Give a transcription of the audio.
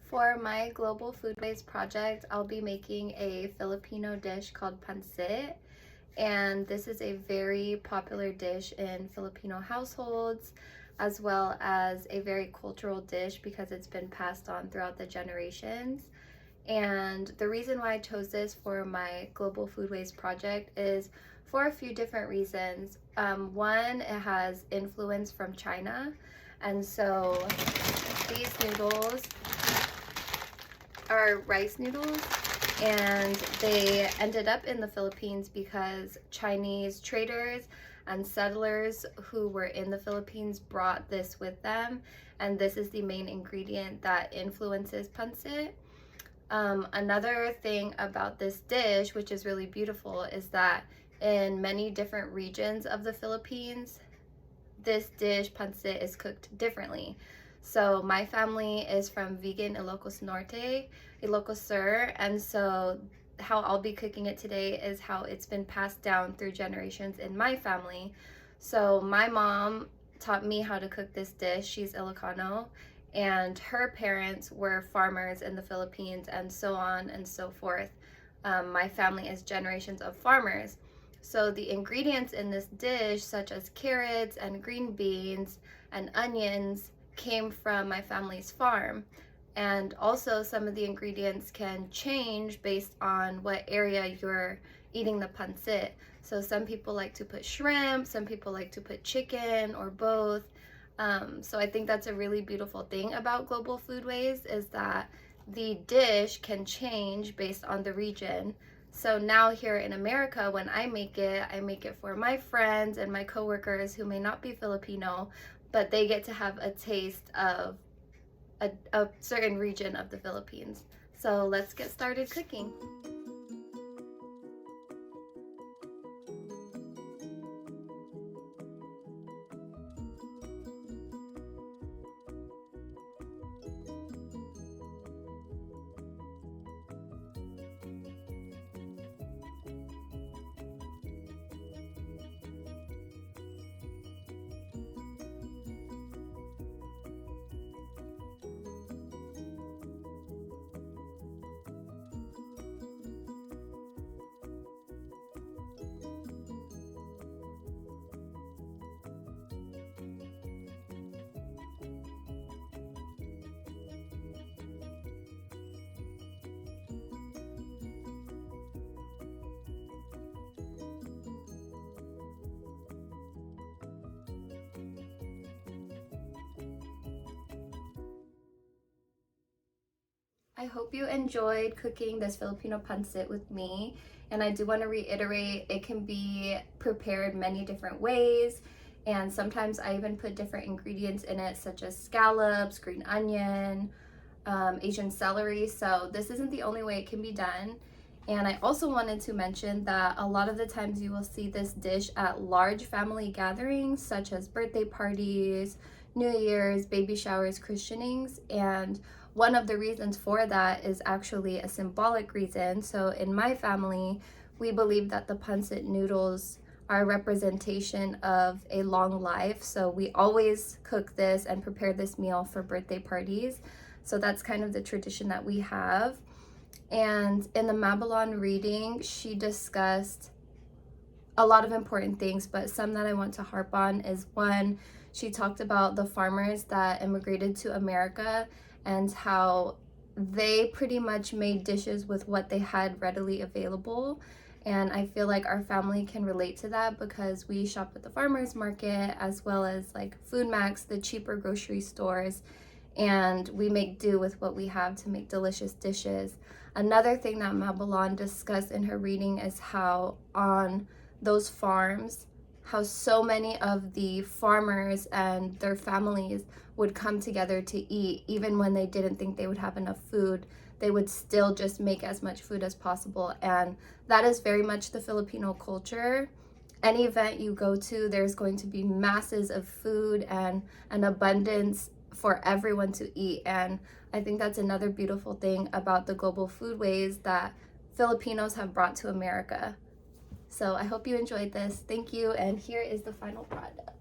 For my Global Foodways project, I'll be making a Filipino dish called Pansit. And this is a very popular dish in Filipino households, as well as a very cultural dish because it's been passed on throughout the generations. And the reason why I chose this for my Global Foodways project is for a few different reasons. One, it has influence from China, and so these noodles are rice noodles, and they ended up in the Philippines because Chinese traders and settlers who were in the Philippines brought this with them, and this is the main ingredient that influences pancit. Another thing about this dish, which is really beautiful, is that in many different regions of the Philippines, this dish, pancit, is cooked differently. So my family is from Vegan Ilocos Norte, Ilocos Sur, and so how I'll be cooking it today is how it's been passed down through generations in my family. So my mom taught me how to cook this dish. She's Ilocano, and her parents were farmers in the Philippines, and so on and so forth. My family is generations of farmers. So the ingredients in this dish, such as carrots and green beans and onions, came from my family's farm. And also some of the ingredients can change based on what area you're eating the pancit. So some people like to put shrimp, some people like to put chicken, or both. So I think that's a really beautiful thing about Global Foodways, is that the dish can change based on the region. So now here in America, when I make it for my friends and my coworkers who may not be Filipino, but they get to have a taste of a certain region of the Philippines. So let's get started cooking. I hope you enjoyed cooking this Filipino pancit with me, and I do want to reiterate, it can be prepared many different ways, and sometimes I even put different ingredients in it, such as scallops, green onion, Asian celery. So this isn't the only way it can be done. And I also wanted to mention that a lot of the times you will see this dish at large family gatherings, such as birthday parties, New Year's, baby showers, christenings, and one of the reasons for that is actually a symbolic reason. So in my family, we believe that the pancit noodles are a representation of a long life. So we always cook this and prepare this meal for birthday parties. So that's kind of the tradition that we have. And in the Mabalon reading, she discussed a lot of important things, but some that I want to harp on is, one, she talked about the farmers that immigrated to America and how they pretty much made dishes with what they had readily available. And I feel like our family can relate to that because we shop at the farmers market, as well as like Food Max, the cheaper grocery stores, and we make do with what we have to make delicious dishes. Another thing that Mabalon discussed in her reading is how on those farms, how so many of the farmers and their families would come together to eat. Even when they didn't think they would have enough food, they would still just make as much food as possible. And that is very much the Filipino culture. Any event you go to, there's going to be masses of food and an abundance for everyone to eat. And I think that's another beautiful thing about the Global Foodways that Filipinos have brought to America. So I hope you enjoyed this. Thank you, and here is the final product.